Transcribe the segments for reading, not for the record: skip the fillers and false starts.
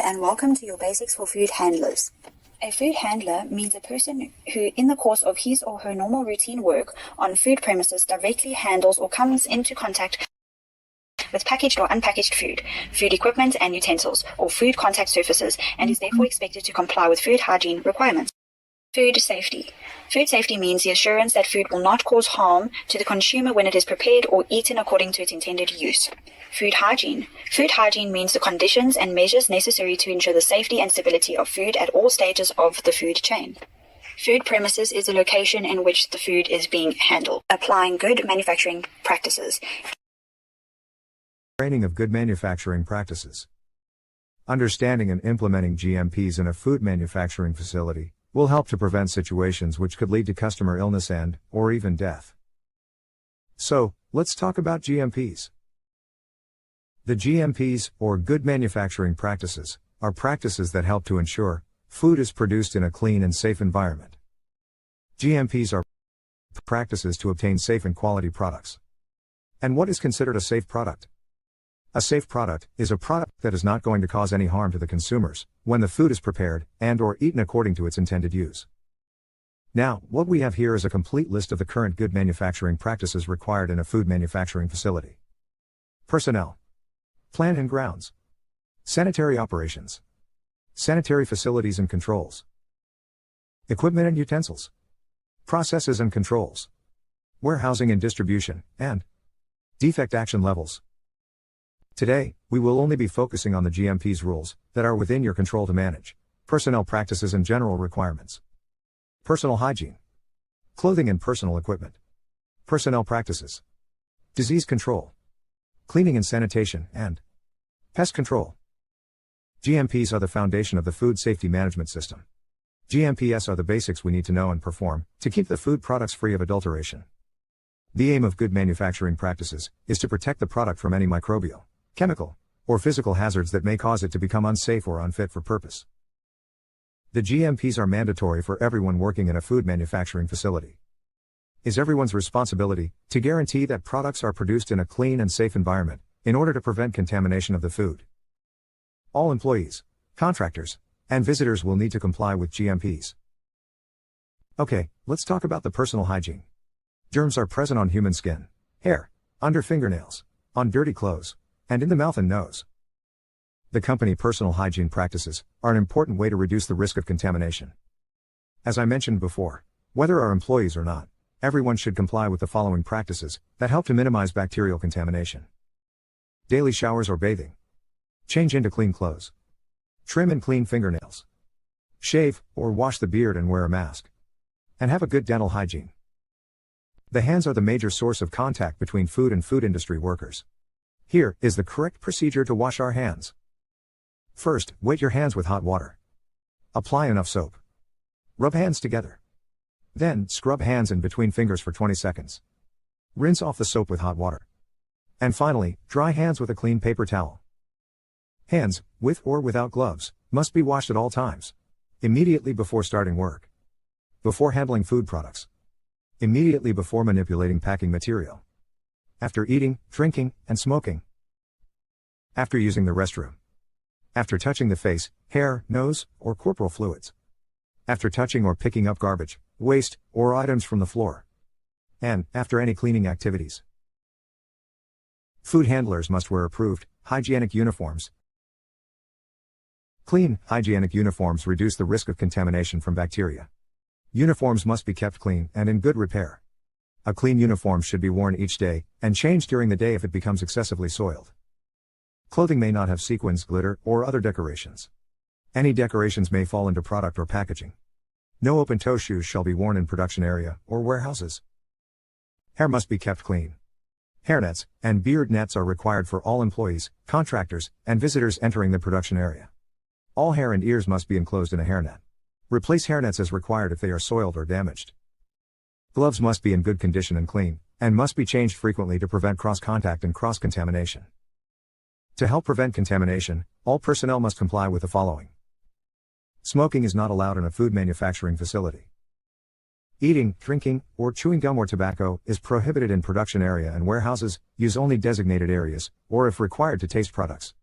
and welcome to your Basics for Food Handlers. A food handler means a person who, in the course of his or her normal routine work on food premises, directly handles or comes into contact with packaged or unpackaged food, food equipment and utensils, or food contact surfaces, and is therefore expected to comply with food hygiene requirements. Food safety. Food safety means the assurance that food will not cause harm to the consumer when it is prepared or eaten according to its intended use. Food hygiene. Food hygiene means the conditions and measures necessary to ensure the safety and stability of food at all stages of the food chain. Food premises is the location in which the food is being handled. Applying good manufacturing practices. Training of good manufacturing practices. Understanding and implementing GMPs in a food manufacturing facility will help to prevent situations which could lead to customer illness or even death. So, let's talk about GMPs. The GMPs, or Good Manufacturing Practices, are practices that help to ensure food is produced in a clean and safe environment. GMPs are practices to obtain safe and quality products. And what is considered a safe product? A safe product is a product that is not going to cause any harm to the consumers when the food is prepared and/or eaten according to its intended use. Now, what we have here is a complete list of the current good manufacturing practices required in a food manufacturing facility. Personnel, plant and grounds, sanitary operations, sanitary facilities and controls, equipment and utensils, processes and controls, warehousing and distribution, and defect action levels. Today, we will only be focusing on the GMP's rules that are within your control to manage personnel practices and general requirements. Personal hygiene, clothing and personal equipment, personnel practices, disease control, cleaning and sanitation, and pest control. GMPs are the foundation of the food safety management system. GMPs are the basics we need to know and perform to keep the food products free of adulteration. The aim of good manufacturing practices is to protect the product from any microbial, chemical, or physical hazards that may cause it to become unsafe or unfit for purpose. The GMPs are mandatory for everyone working in a food manufacturing facility. It is everyone's responsibility to guarantee that products are produced in a clean and safe environment in order to prevent contamination of the food. All employees, contractors, and visitors will need to comply with GMPs. Okay, let's talk about the personal hygiene. Germs are present on human skin, hair, under fingernails, on dirty clothes, and in the mouth and nose. The company personal hygiene practices are an important way to reduce the risk of contamination. As I mentioned before, whether our employees or not, everyone should comply with the following practices that help to minimize bacterial contamination. Daily showers or bathing. Change into clean clothes. Trim and clean fingernails. Shave or wash the beard and wear a mask. And have a good dental hygiene. The hands are the major source of contact between food and food industry workers. Here is the correct procedure to wash our hands. First, wet your hands with hot water. Apply enough soap. Rub hands together. Then, scrub hands in between fingers for 20 seconds. Rinse off the soap with hot water. And finally, dry hands with a clean paper towel. Hands, with or without gloves, must be washed at all times. Immediately before starting work. Before handling food products. Immediately before manipulating packing material. After eating, drinking, and smoking. After using the restroom. After touching the face, hair, nose, or corporal fluids. After touching or picking up garbage, waste, or items from the floor. And after any cleaning activities. Food handlers must wear approved, hygienic uniforms. Clean, hygienic uniforms reduce the risk of contamination from bacteria. Uniforms must be kept clean and in good repair. A clean uniform should be worn each day, and changed during the day if it becomes excessively soiled. Clothing may not have sequins, glitter, or other decorations. Any decorations may fall into product or packaging. No open-toe shoes shall be worn in production area or warehouses. Hair must be kept clean. Hairnets and beard nets are required for all employees, contractors, and visitors entering the production area. All hair and ears must be enclosed in a hairnet. Replace hairnets as required if they are soiled or damaged. Gloves must be in good condition and clean, and must be changed frequently to prevent cross-contact and cross-contamination. To help prevent contamination, all personnel must comply with the following. Smoking is not allowed in a food manufacturing facility. Eating, drinking, or chewing gum or tobacco is prohibited in production area and warehouses. Use only designated areas, or if required to taste products.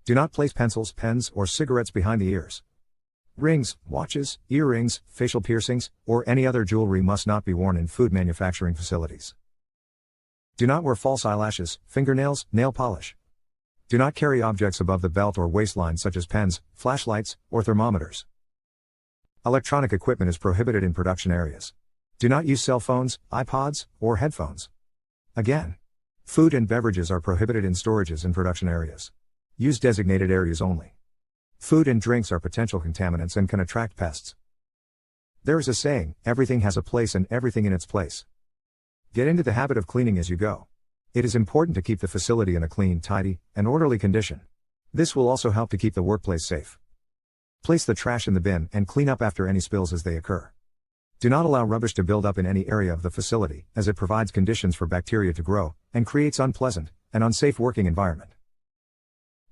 Do not place pencils, pens, or cigarettes behind the ears. Rings, watches, earrings, facial piercings, or any other jewelry must not be worn in food manufacturing facilities. Do not wear false eyelashes, fingernails, nail polish. Do not carry objects above the belt or waistline such as pens, flashlights, or thermometers. Electronic equipment is prohibited in production areas. Do not use cell phones, iPods, or headphones. Again, food and beverages are prohibited in storages in production areas. Use designated areas only. Food and drinks are potential contaminants and can attract pests. There is a saying, everything has a place and everything in its place. Get into the habit of cleaning as you go. It is important to keep the facility in a clean, tidy, and orderly condition. This will also help to keep the workplace safe. Place the trash in the bin and clean up after any spills as they occur. Do not allow rubbish to build up in any area of the facility, as it provides conditions for bacteria to grow, and creates unpleasant and unsafe working environment.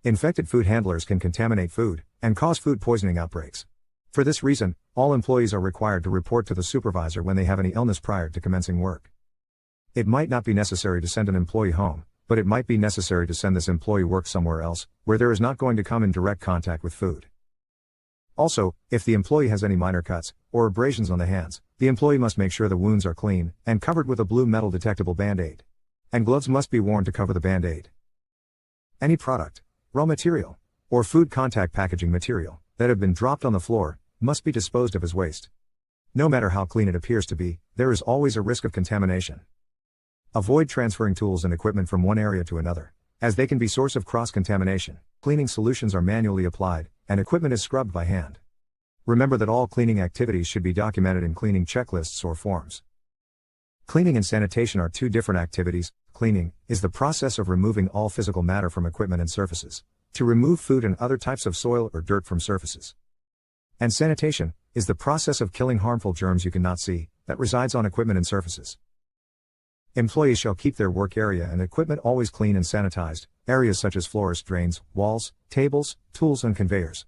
Infected food handlers can contaminate food, and cause food poisoning outbreaks. For this reason, all employees are required to report to the supervisor when they have any illness prior to commencing work. It might not be necessary to send an employee home, but it might be necessary to send this employee work somewhere else, where there is not going to come in direct contact with food. Also, if the employee has any minor cuts, or abrasions on the hands, the employee must make sure the wounds are clean, and covered with a blue metal detectable band-aid. And gloves must be worn to cover the band-aid. Any product, raw material, or food contact packaging material, that have been dropped on the floor, must be disposed of as waste. No matter how clean it appears to be, there is always a risk of contamination. Avoid transferring tools and equipment from one area to another, as they can be source of cross-contamination. Cleaning solutions are manually applied, and equipment is scrubbed by hand. Remember that all cleaning activities should be documented in cleaning checklists or forms. Cleaning and sanitation are two different activities. Cleaning is the process of removing all physical matter from equipment and surfaces, to remove food and other types of soil or dirt from surfaces. And sanitation is the process of killing harmful germs you cannot see, that resides on equipment and surfaces. Employees shall keep their work area and equipment always clean and sanitized, areas such as floors, drains, walls, tables, tools and conveyors.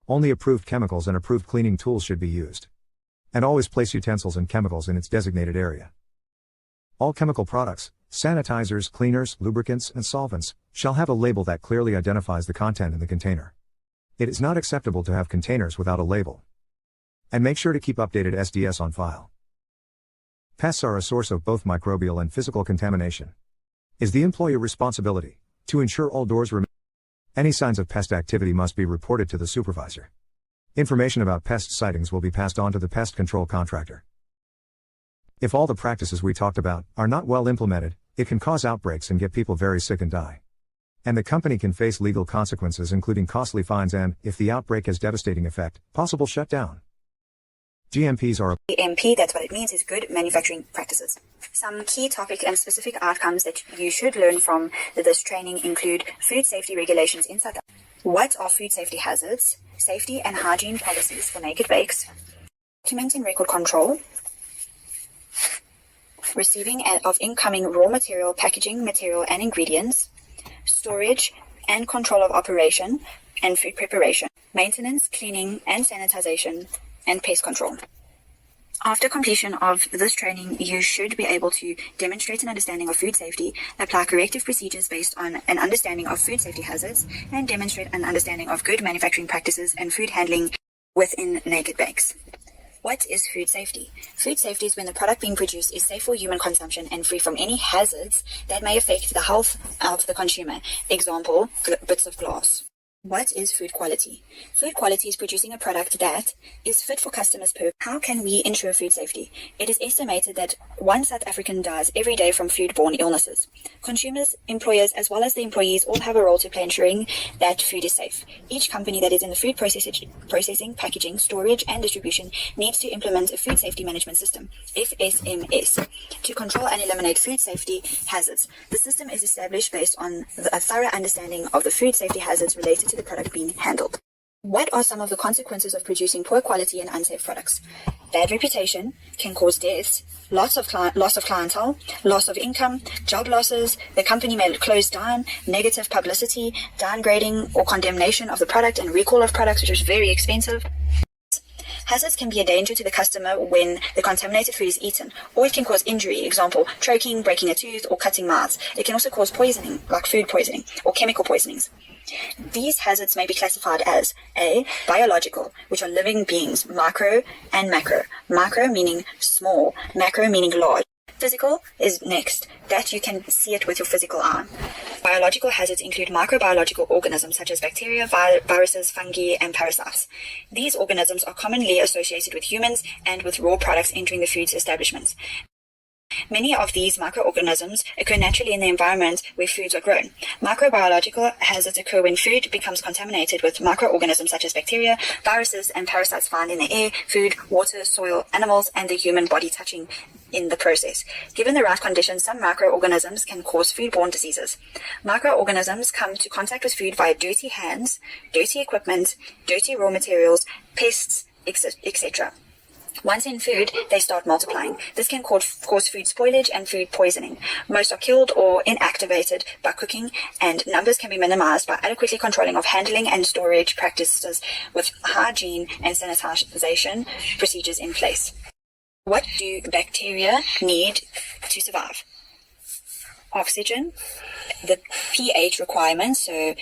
Only approved chemicals and approved cleaning tools should be used. And always place utensils and chemicals in its designated area. All chemical products, sanitizers, cleaners, lubricants, and solvents, shall have a label that clearly identifies the content in the container. It is not acceptable to have containers without a label. And make sure to keep updated SDS on file. Pests are a source of both microbial and physical contamination. Is the employer responsibility to ensure all doors remain? Any signs of pest activity must be reported to the supervisor. Information about pest sightings will be passed on to the pest control contractor. If all the practices we talked about are not well implemented, it can cause outbreaks and get people very sick and die. And the company can face legal consequences, including costly fines and, if the outbreak has devastating effect, possible shutdown. GMPs are GMP, that's what it means, is good manufacturing practices. Some key topic and specific outcomes that you should learn from this training include food safety regulations in South Africa. What are food safety hazards? Safety and hygiene policies for naked bakes. Documenting record control. Receiving of incoming raw material, packaging material and ingredients. Storage and control of operation and food preparation. Maintenance, cleaning and sanitization, and pest control. After completion of this training, you should be able to demonstrate an understanding of food safety, apply corrective procedures based on an understanding of food safety hazards, and demonstrate an understanding of good manufacturing practices and food handling within naked bakes. What is food safety? Food safety is when the product being produced is safe for human consumption and free from any hazards that may affect the health of the consumer. Example, bits of glass. What is food quality? Food quality is producing a product that is fit for customers' purpose. How can we ensure food safety? It is estimated that 1 South African dies every day from foodborne illnesses. Consumers, employers, as well as the employees all have a role to play ensuring that food is safe. Each company that is in the food processing, packaging, storage, and distribution needs to implement a food safety management system, FSMS, to control and eliminate food safety hazards. The system is established based on a thorough understanding of the food safety hazards related to the product being handled. What are some of the consequences of producing poor quality and unsafe products? Bad reputation can cause deaths, loss of clientele, loss of income, job losses, the company may close down, negative publicity, downgrading or condemnation of the product and recall of products, which is very expensive. Hazards can be a danger to the customer when the contaminated food is eaten, or it can cause injury, example, choking, breaking a tooth, or cutting mouths. It can also cause poisoning, like food poisoning, or chemical poisonings. These hazards may be classified as A. Biological, which are living beings, micro and macro. Micro meaning small, macro meaning large. Physical is next, that you can see it with your physical eye. Biological hazards include microbiological organisms such as bacteria, viruses, fungi, and parasites. These organisms are commonly associated with humans and with raw products entering the food establishments. Many of these microorganisms occur naturally in the environment where foods are grown. Microbiological hazards occur when food becomes contaminated with microorganisms such as bacteria, viruses, and parasites found in the air, food, water, soil, animals, and the human body touching in the process. Given the right conditions, some microorganisms can cause foodborne diseases. Microorganisms come to contact with food via dirty hands, dirty equipment, dirty raw materials, pests, etc. Once in food, they start multiplying. This can cause food spoilage and food poisoning. Most are killed or inactivated by cooking, and numbers can be minimized by adequately controlling of handling and storage practices with hygiene and sanitization procedures in place. What do bacteria need to survive? Oxygen, the pH requirements, so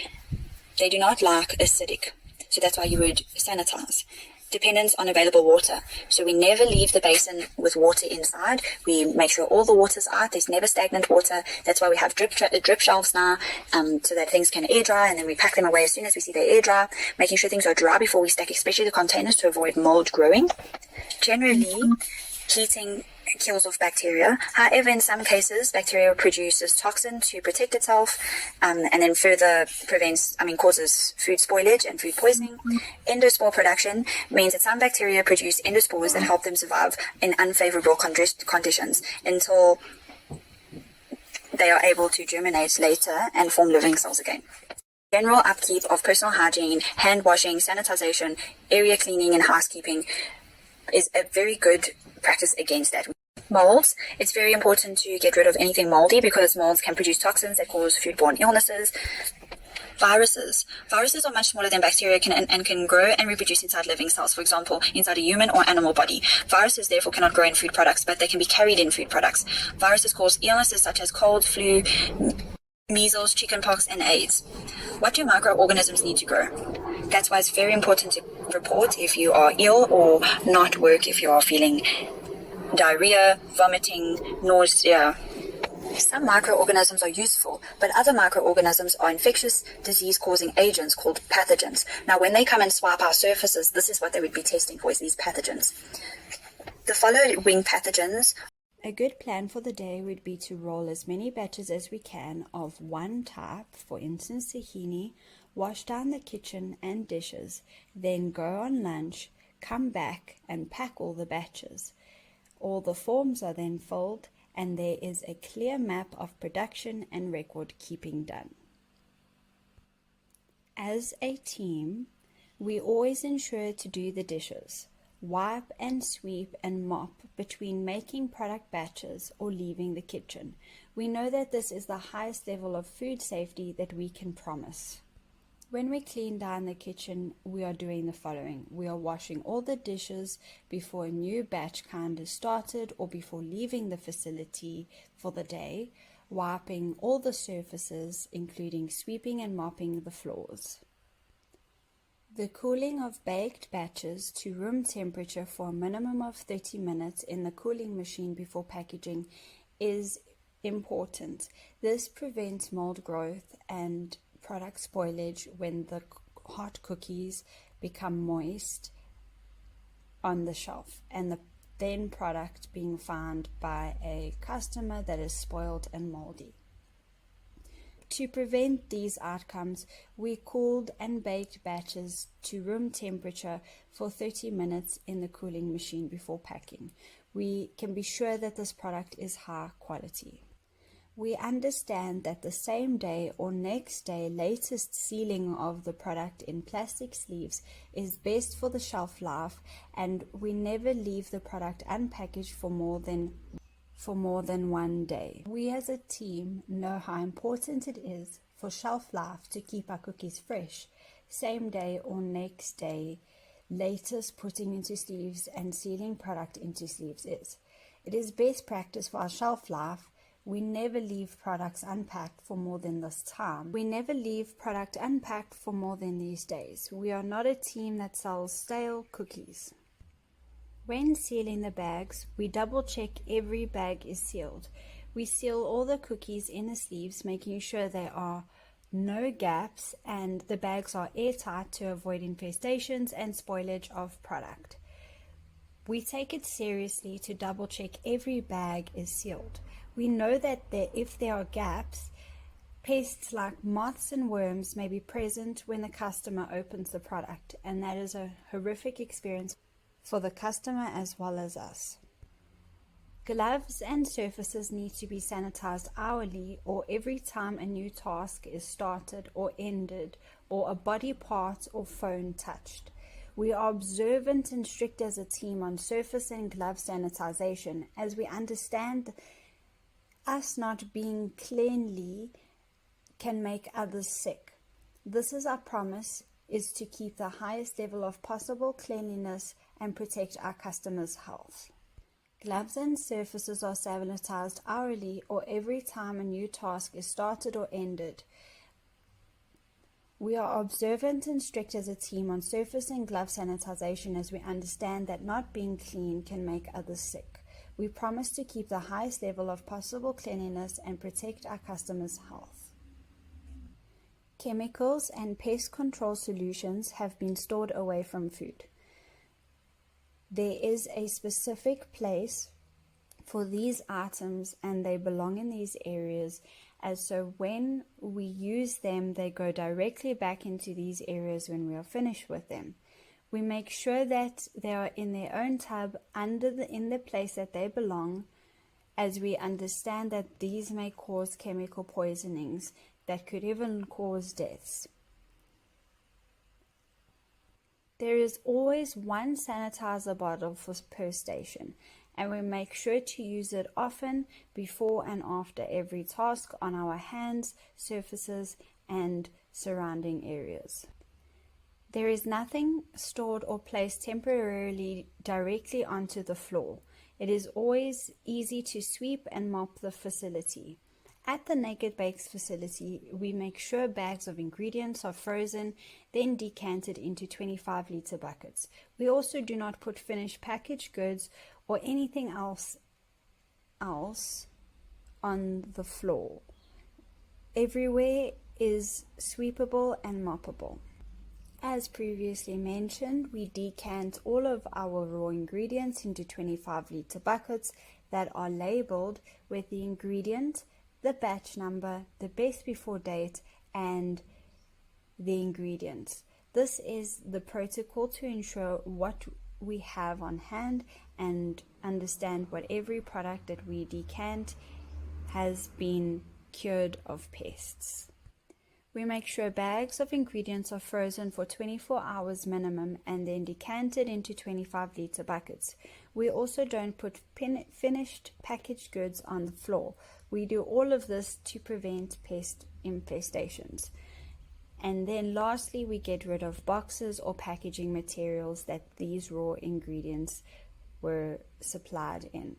they do not like acidic. So that's why you would sanitize. Dependence on available water. So we never leave the basin with water inside. We make sure all the water's out. There's never stagnant water. That's why we have drip shelves now, so that things can air dry, and then we pack them away as soon as we see they air dry, making sure things are dry before we stack, especially the containers, to avoid mold growing. Generally, heating kills off bacteria. However, in some cases, bacteria produces toxin to protect itself, and then further causes food spoilage and food poisoning. Endospore production means that some bacteria produce endospores that help them survive in unfavorable conditions until they are able to germinate later and form living cells again. General upkeep of personal hygiene, hand washing, sanitization, area cleaning, and housekeeping is a very good practice against that. Molds, it's very important to get rid of anything moldy because molds can produce toxins that cause foodborne illnesses. Viruses are much smaller than bacteria and can grow and reproduce inside living cells, for example, inside a human or animal body. Viruses therefore cannot grow in food products, but they can be carried in food products. Viruses cause illnesses such as cold, flu, measles, chickenpox, and AIDS. What do microorganisms need to grow? That's why it's very important to report if you are ill or not work if you are feeling diarrhea, vomiting, nausea. Some microorganisms are useful, but other microorganisms are infectious disease-causing agents called pathogens. Now, when they come and swipe our surfaces, this is what they would be testing for, is these pathogens. The following pathogens. A good plan for the day would be to roll as many batches as we can of one type, for instance tahini, wash down the kitchen and dishes, then go on lunch, come back and pack all the batches. All the forms are then filled, and there is a clear map of production and record keeping done. As a team, we always ensure to do the dishes, wipe and sweep and mop between making product batches or leaving the kitchen. We know that this is the highest level of food safety that we can promise. When we clean down the kitchen, we are doing the following. We are washing all the dishes before a new batch kind is started or before leaving the facility for the day, wiping all the surfaces, including sweeping and mopping the floors. The cooling of baked batches to room temperature for a minimum of 30 minutes in the cooling machine before packaging is important. This prevents mold growth and product spoilage when the hot cookies become moist on the shelf and the then product being found by a customer that is spoiled and moldy. To prevent these outcomes, we cooled and baked batches to room temperature for 30 minutes in the cooling machine before packing. We can be sure that this product is high quality. We understand that the same day or next day latest sealing of the product in plastic sleeves is best for the shelf life, and we never leave the product unpackaged for more than 1 day. We as a team know how important it is for shelf life to keep our cookies fresh, same day or next day latest putting into sleeves and sealing product into sleeves is. It is best practice for our shelf life. We never leave products unpacked for more than this time. We never leave product unpacked for more than these days. We are not a team that sells stale cookies. When sealing the bags, we double check every bag is sealed. We seal all the cookies in the sleeves, making sure there are no gaps and the bags are airtight to avoid infestations and spoilage of product. We take it seriously to double check every bag is sealed. We know that if there are gaps, pests like moths and worms may be present when the customer opens the product, and that is a horrific experience for the customer as well as us. Gloves and surfaces need to be sanitized hourly or every time a new task is started or ended or a body part or phone touched. We are observant and strict as a team on surface and glove sanitization, as we understand us not being cleanly can make others sick. This is our promise, is to keep the highest level of possible cleanliness and protect our customers' health. Gloves and surfaces are sanitized hourly or every time a new task is started or ended. We are observant and strict as a team on surface and glove sanitization, as we understand that not being clean can make others sick. We promise to keep the highest level of possible cleanliness and protect our customers' health. Chemicals and pest control solutions have been stored away from food. There is a specific place for these items and they belong in these areas, as so when we use them, they go directly back into these areas when we are finished with them. We make sure that they are in their own tub in the place that they belong, as we understand that these may cause chemical poisonings that could even cause deaths. There is always one sanitizer bottle per station, and we make sure to use it often before and after every task on our hands, surfaces, and surrounding areas. There is nothing stored or placed temporarily directly onto the floor. It is always easy to sweep and mop the facility. At the Naked Bakes facility, we make sure bags of ingredients are frozen, then decanted into 25-liter buckets. We also do not put finished packaged goods or anything else on the floor. Everywhere is sweepable and moppable. As previously mentioned, we decant all of our raw ingredients into 25-liter buckets that are labeled with the ingredient, the batch number, the best before date, and the ingredients. This is the protocol to ensure what we have on hand and understand what every product that we decant has been cured of pests. We make sure bags of ingredients are frozen for 24 hours minimum and then decanted into 25-liter buckets. We also don't put finished packaged goods on the floor. We do all of this to prevent pest infestations. And then lastly, we get rid of boxes or packaging materials that these raw ingredients were supplied in.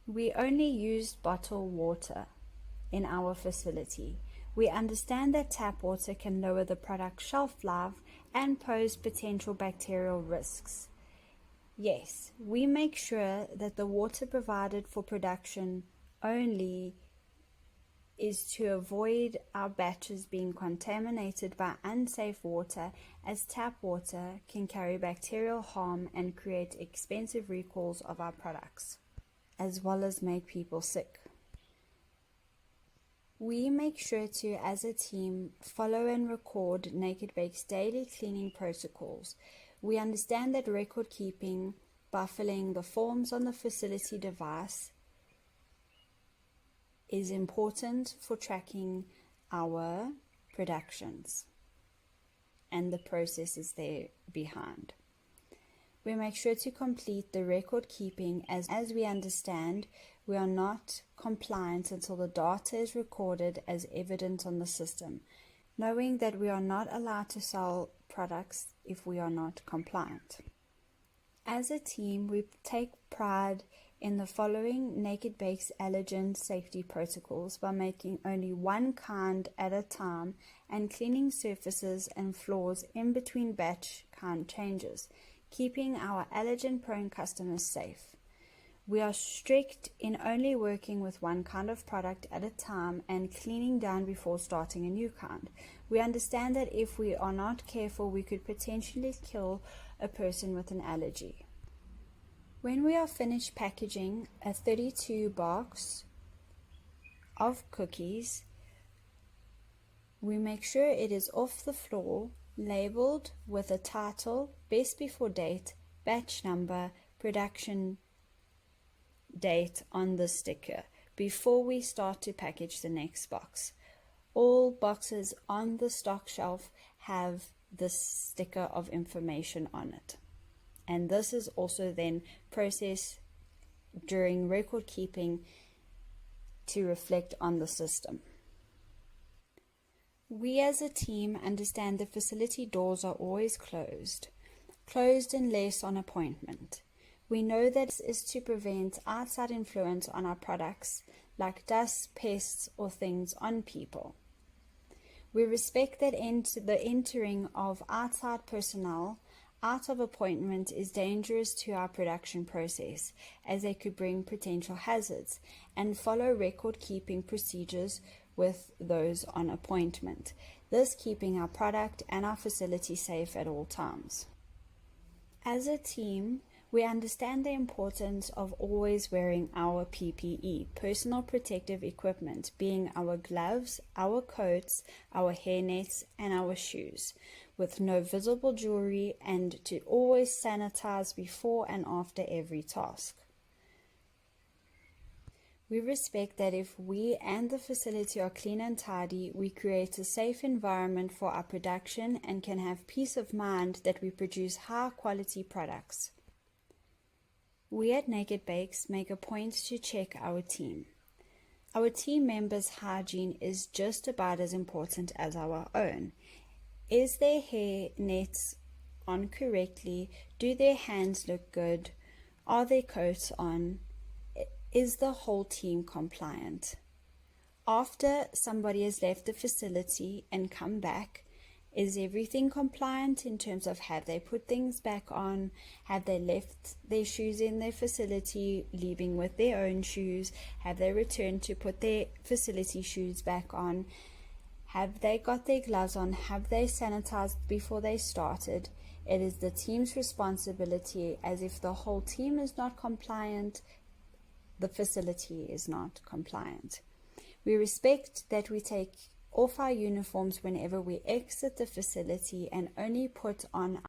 We only use bottled water in our facility. We understand that tap water can lower the product's shelf life and pose potential bacterial risks. Yes, we make sure that the water provided for production only is to avoid our batches being contaminated by unsafe water, as tap water can carry bacterial harm and create expensive recalls of our products, as well as make people sick. We make sure to, as a team, follow and record Naked Bake's daily cleaning protocols. We understand that record keeping by filling the forms on the facility device is important for tracking our productions and the processes there behind. We make sure to complete the record keeping as we understand we are not compliant until the data is recorded as evidence on the system. knowing that we are not allowed to sell products if we are not compliant. As a team, we take pride in the following Naked Bake's allergen safety protocols by making only one kind at a time and cleaning surfaces and floors in between batch count changes, keeping our allergen-prone customers safe. We are strict in only working with one kind of product at a time and cleaning down before starting a new kind. We understand that if we are not careful, we could potentially kill a person with an allergy. When we are finished packaging a 32 box of cookies, we make sure it is off the floor, labeled with a title, best before date, batch number, production date on the sticker before we start to package the next box. All boxes on the stock shelf have this sticker of information on it. And this is also then processed during record keeping to reflect on the system. We as a team understand the facility doors are always closed unless on appointment. We know that this is to prevent outside influence on our products like dust, pests, or things on people. We respect that the entering of outside personnel out of appointment is dangerous to our production process, as they could bring potential hazards, and follow record-keeping procedures with those on appointment, thus keeping our product and our facility safe at all times. As a team, we understand the importance of always wearing our PPE, personal protective equipment, being our gloves, our coats, our hairnets, and our shoes, with no visible jewelry, and to always sanitize before and after every task. We respect that if we and the facility are clean and tidy, we create a safe environment for our production and can have peace of mind that we produce high-quality products. We at Naked Bakes make a point to check our team. Our team members' hygiene is just about as important as our own. Is their hair nets on correctly? Do their hands look good? Are their coats on? Is the whole team compliant? After somebody has left the facility and come back, is everything compliant in terms of have they put things back on? Have they left their shoes in their facility, leaving with their own shoes? Have they returned to put their facility shoes back on? Have they got their gloves on? Have they sanitized before they started? It is the team's responsibility, as if the whole team is not compliant, the facility is not compliant. We respect that we take off our uniforms whenever we exit the facility and only put on